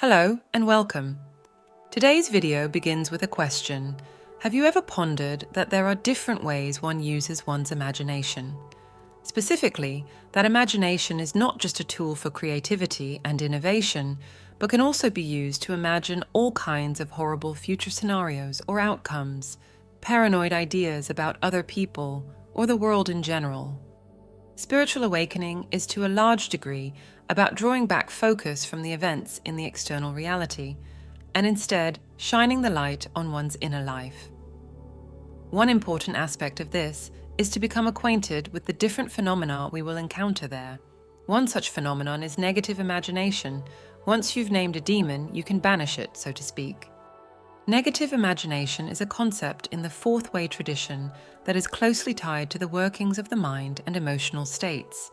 Hello and welcome. Today's video begins with a question. Have you ever pondered that there are different ways one uses one's imagination? Specifically, that imagination is not just a tool for creativity and innovation, but can also be used to imagine all kinds of horrible future scenarios or outcomes, paranoid ideas about other people or the world in general. Spiritual awakening is to a large degree about drawing back focus from the events in the external reality, and instead shining the light on one's inner life. One important aspect of this is to become acquainted with the different phenomena we will encounter there. One such phenomenon is negative imagination. Once you've named a demon, you can banish it, so to speak. Negative imagination is a concept in the fourth way tradition that is closely tied to the workings of the mind and emotional states.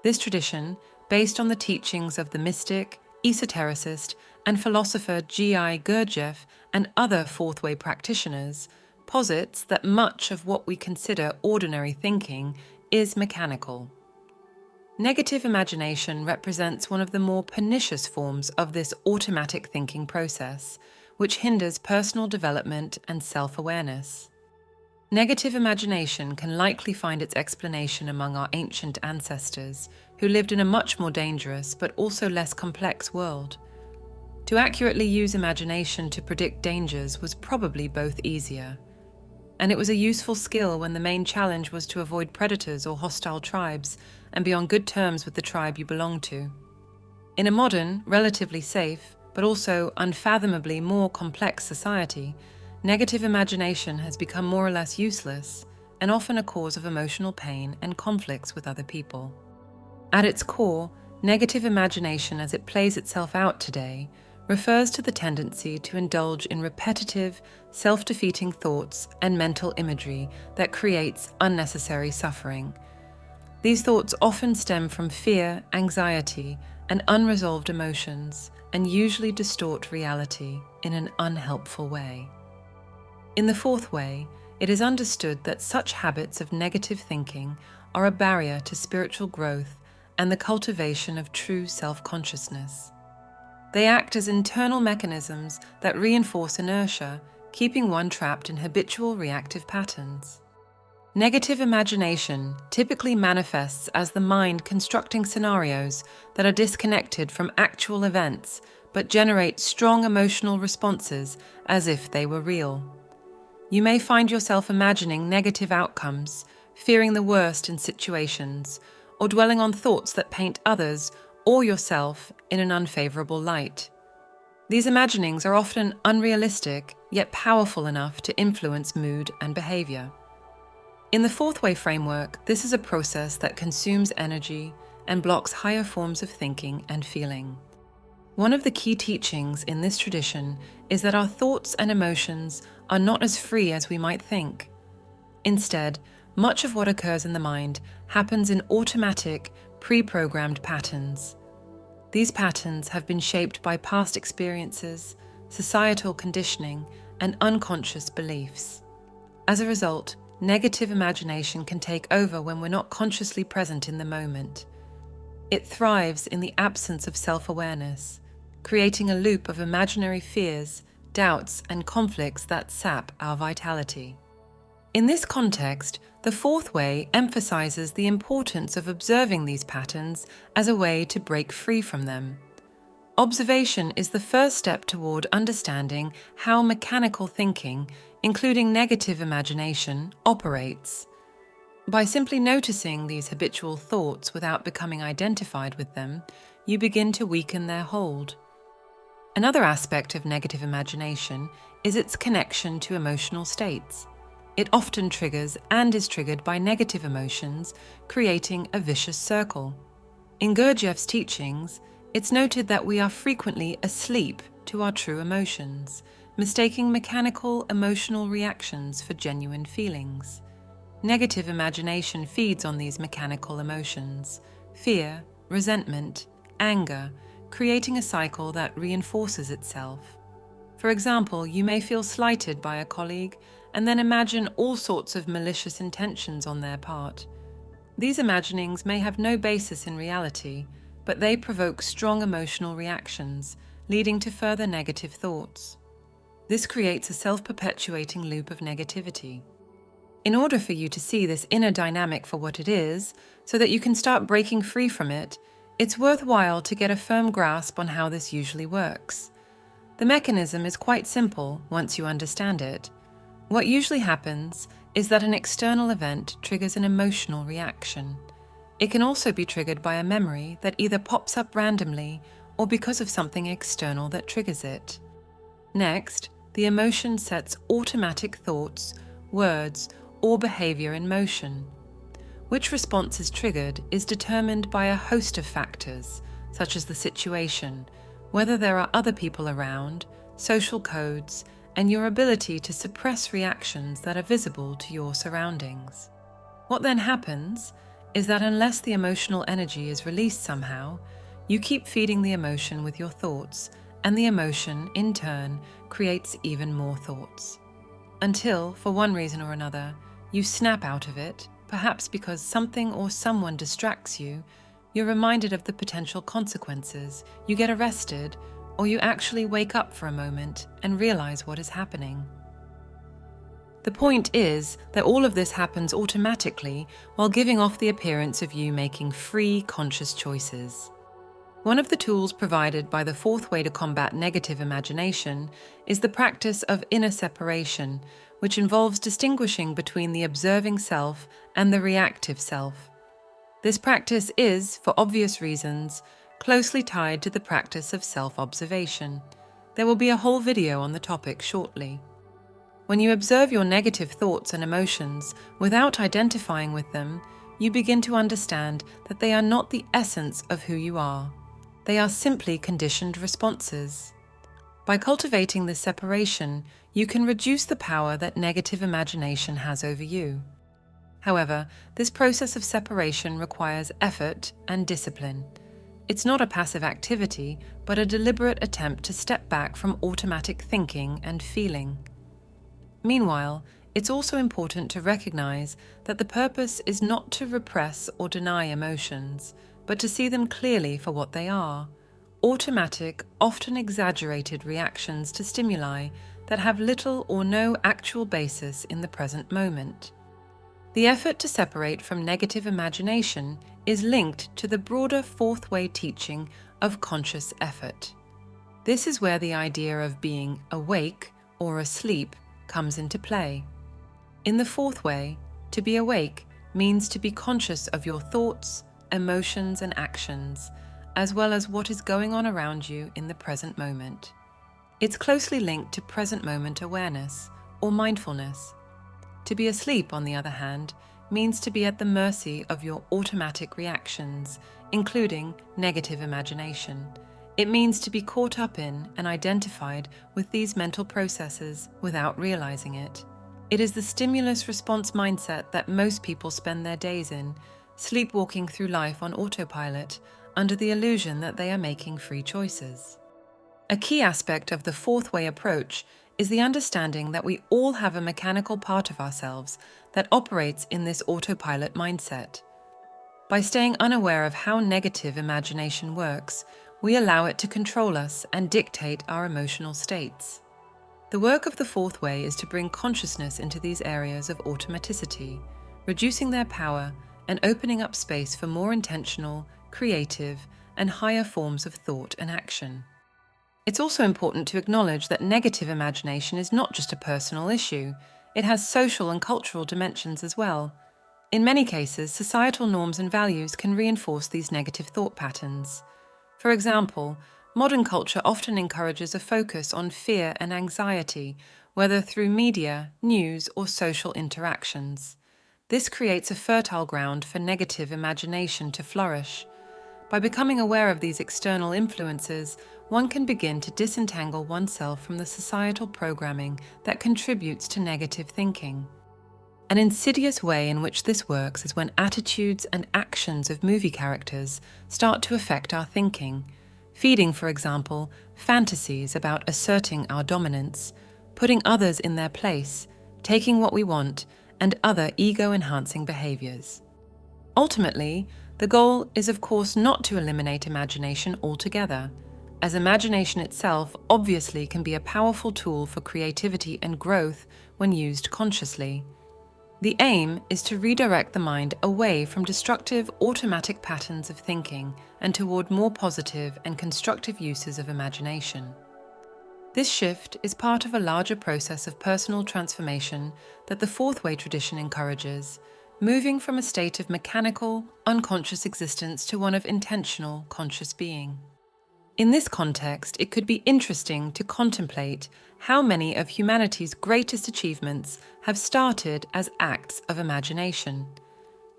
This tradition, based on the teachings of the mystic, esotericist, and philosopher Gurdjieff and other fourth way practitioners, posits that much of what we consider ordinary thinking is mechanical. Negative imagination represents one of the more pernicious forms of this automatic thinking process, which hinders personal development and self-awareness. Negative imagination can likely find its explanation among our ancient ancestors, who lived in a much more dangerous but also less complex world. To accurately use imagination to predict dangers was probably both easier, and it was a useful skill when the main challenge was to avoid predators or hostile tribes and be on good terms with the tribe you belonged to. In a modern, relatively safe, but also unfathomably more complex society, negative imagination has become more or less useless and often a cause of emotional pain and conflicts with other people. At its core, negative imagination as it plays itself out today refers to the tendency to indulge in repetitive, self-defeating thoughts and mental imagery that creates unnecessary suffering. These thoughts often stem from fear, anxiety, and unresolved emotions, and usually distort reality in an unhelpful way. In the fourth way, it is understood that such habits of negative thinking are a barrier to spiritual growth and the cultivation of true self-consciousness. They act as internal mechanisms that reinforce inertia, keeping one trapped in habitual reactive patterns. Negative imagination typically manifests as the mind constructing scenarios that are disconnected from actual events but generate strong emotional responses as if they were real. You may find yourself imagining negative outcomes, fearing the worst in situations, or dwelling on thoughts that paint others or yourself in an unfavorable light. These imaginings are often unrealistic, yet powerful enough to influence mood and behavior. In the fourth way framework, this is a process that consumes energy and blocks higher forms of thinking and feeling. One of the key teachings in this tradition is that our thoughts and emotions are not as free as we might think. Instead, much of what occurs in the mind happens in automatic, pre-programmed patterns. These patterns have been shaped by past experiences, societal conditioning, and unconscious beliefs. As a result, negative imagination can take over when we're not consciously present in the moment. It thrives in the absence of self-awareness, creating a loop of imaginary fears, doubts, and conflicts that sap our vitality. In this context, the fourth way emphasizes the importance of observing these patterns as a way to break free from them. Observation is the first step toward understanding how mechanical thinking, including negative imagination, operates. By simply noticing these habitual thoughts without becoming identified with them, you begin to weaken their hold. Another aspect of negative imagination is its connection to emotional states. It often triggers and is triggered by negative emotions, creating a vicious circle. In Gurdjieff's teachings, it's noted that we are frequently asleep to our true emotions, mistaking mechanical emotional reactions for genuine feelings. Negative imagination feeds on these mechanical emotions: fear, resentment, anger, creating a cycle that reinforces itself. For example, you may feel slighted by a colleague and then imagine all sorts of malicious intentions on their part. These imaginings may have no basis in reality, but they provoke strong emotional reactions, leading to further negative thoughts. This creates a self-perpetuating loop of negativity. In order for you to see this inner dynamic for what it is, so that you can start breaking free from it, it's worthwhile to get a firm grasp on how this usually works. The mechanism is quite simple once you understand it. What usually happens is that an external event triggers an emotional reaction. It can also be triggered by a memory that either pops up randomly or because of something external that triggers it. Next, the emotion sets automatic thoughts, words, or behavior in motion. Which response is triggered is determined by a host of factors, such as the situation, whether there are other people around, social codes, and your ability to suppress reactions that are visible to your surroundings. What then happens is that unless the emotional energy is released somehow, you keep feeding the emotion with your thoughts, and the emotion, in turn, creates even more thoughts. Until, for one reason or another, you snap out of it, perhaps because something or someone distracts you, you're reminded of the potential consequences, you get arrested, or you actually wake up for a moment and realize what is happening. The point is that all of this happens automatically while giving off the appearance of you making free, conscious choices. One of the tools provided by the fourth way to combat negative imagination is the practice of inner separation, which involves distinguishing between the observing self and the reactive self. This practice is, for obvious reasons, closely tied to the practice of self-observation. There will be a whole video on the topic shortly. When you observe your negative thoughts and emotions without identifying with them, you begin to understand that they are not the essence of who you are. They are simply conditioned responses. By cultivating this separation, you can reduce the power that negative imagination has over you. However, this process of separation requires effort and discipline. It's not a passive activity, but a deliberate attempt to step back from automatic thinking and feeling. Meanwhile, it's also important to recognize that the purpose is not to repress or deny emotions, but to see them clearly for what they are: automatic, often exaggerated reactions to stimuli that have little or no actual basis in the present moment. The effort to separate from negative imagination is linked to the broader fourth way teaching of conscious effort. This is where the idea of being awake or asleep comes into play. In the fourth way, to be awake means to be conscious of your thoughts, emotions, and actions, as well as what is going on around you in the present moment. It's closely linked to present moment awareness, or mindfulness. To be asleep, on the other hand, means to be at the mercy of your automatic reactions, including negative imagination. It means to be caught up in and identified with these mental processes without realizing it. It is the stimulus-response mindset that most people spend their days in, sleepwalking through life on autopilot, under the illusion that they are making free choices. A key aspect of the fourth way approach is the understanding that we all have a mechanical part of ourselves that operates in this autopilot mindset. By staying unaware of how negative imagination works, we allow it to control us and dictate our emotional states. The work of the fourth way is to bring consciousness into these areas of automaticity, reducing their power and opening up space for more intentional, creative, and higher forms of thought and action. It's also important to acknowledge that negative imagination is not just a personal issue. It has social and cultural dimensions as well. In many cases, societal norms and values can reinforce these negative thought patterns. For example, modern culture often encourages a focus on fear and anxiety, whether through media, news, or social interactions. This creates a fertile ground for negative imagination to flourish. By becoming aware of these external influences, one can begin to disentangle oneself from the societal programming that contributes to negative thinking. An insidious way in which this works is when attitudes and actions of movie characters start to affect our thinking, feeding, for example, fantasies about asserting our dominance, putting others in their place, taking what we want, and other ego-enhancing behaviors. Ultimately, the goal is of course not to eliminate imagination altogether, as imagination itself obviously can be a powerful tool for creativity and growth when used consciously. The aim is to redirect the mind away from destructive automatic patterns of thinking and toward more positive and constructive uses of imagination. This shift is part of a larger process of personal transformation that the Fourth Way tradition encourages, moving from a state of mechanical, unconscious existence to one of intentional, conscious being. In this context, it could be interesting to contemplate how many of humanity's greatest achievements have started as acts of imagination.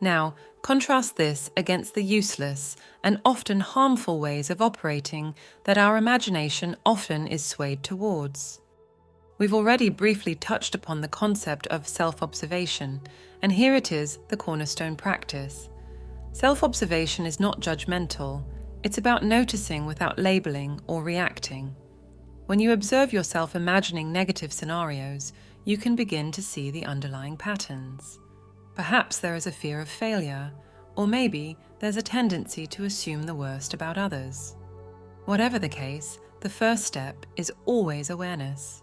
Now, contrast this against the useless and often harmful ways of operating that our imagination often is swayed towards. We've already briefly touched upon the concept of self-observation, and here it is, the cornerstone practice. Self-observation is not judgmental. It's about noticing without labeling or reacting. When you observe yourself imagining negative scenarios, you can begin to see the underlying patterns. Perhaps there is a fear of failure, or maybe there's a tendency to assume the worst about others. Whatever the case, the first step is always awareness.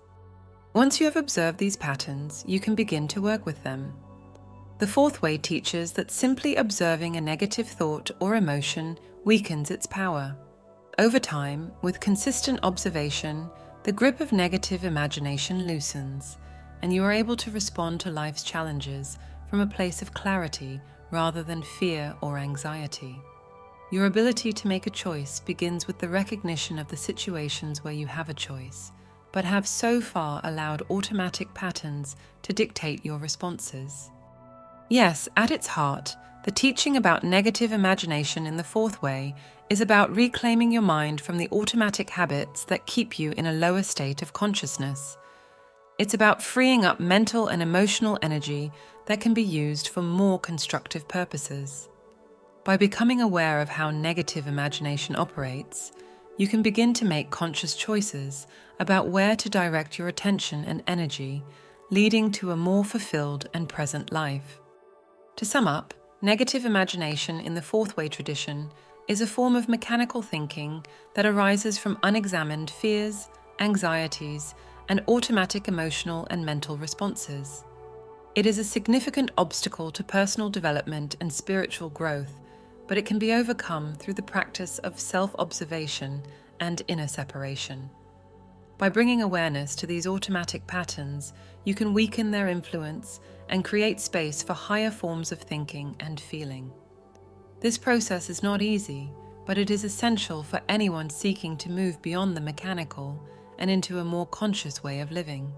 Once you have observed these patterns, you can begin to work with them. The Fourth Way teaches that simply observing a negative thought or emotion weakens its power. Over time, with consistent observation, the grip of negative imagination loosens, and you are able to respond to life's challenges from a place of clarity rather than fear or anxiety. Your ability to make a choice begins with the recognition of the situations where you have a choice, but have so far allowed automatic patterns to dictate your responses. Yes, at its heart, the teaching about negative imagination in the Fourth Way is about reclaiming your mind from the automatic habits that keep you in a lower state of consciousness. It's about freeing up mental and emotional energy that can be used for more constructive purposes. By becoming aware of how negative imagination operates, you can begin to make conscious choices about where to direct your attention and energy, leading to a more fulfilled and present life. To sum up, negative imagination in the Fourth Way tradition is a form of mechanical thinking that arises from unexamined fears, anxieties, and automatic emotional and mental responses. It is a significant obstacle to personal development and spiritual growth, but it can be overcome through the practice of self-observation and inner separation. By bringing awareness to these automatic patterns, you can weaken their influence and create space for higher forms of thinking and feeling. This process is not easy, but it is essential for anyone seeking to move beyond the mechanical and into a more conscious way of living.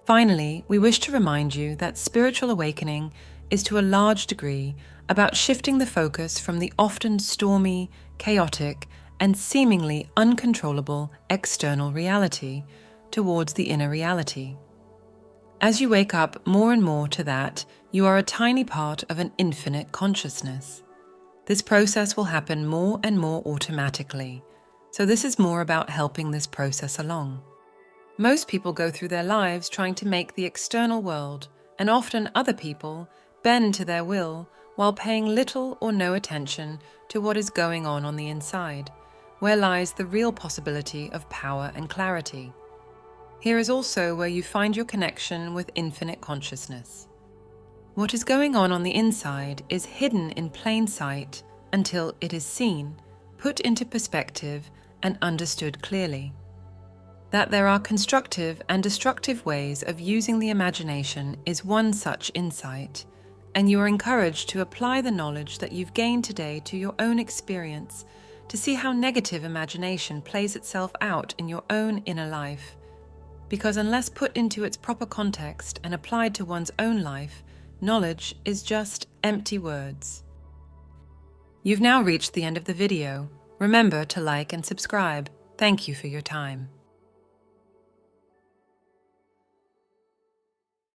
Finally, we wish to remind you that spiritual awakening is to a large degree about shifting the focus from the often stormy, chaotic, and seemingly uncontrollable external reality towards the inner reality. As you wake up more and more to that, you are a tiny part of an infinite consciousness. This process will happen more and more automatically, so this is more about helping this process along. Most people go through their lives trying to make the external world, and often other people, bend to their will while paying little or no attention to what is going on the inside, where lies the real possibility of power and clarity. Here is also where you find your connection with infinite consciousness. What is going on the inside is hidden in plain sight until it is seen, put into perspective, and understood clearly. That there are constructive and destructive ways of using the imagination is one such insight, and you are encouraged to apply the knowledge that you've gained today to your own experience to see how negative imagination plays itself out in your own inner life. Because unless put into its proper context and applied to one's own life, knowledge is just empty words. You've now reached the end of the video. Remember to like and subscribe. Thank you for your time.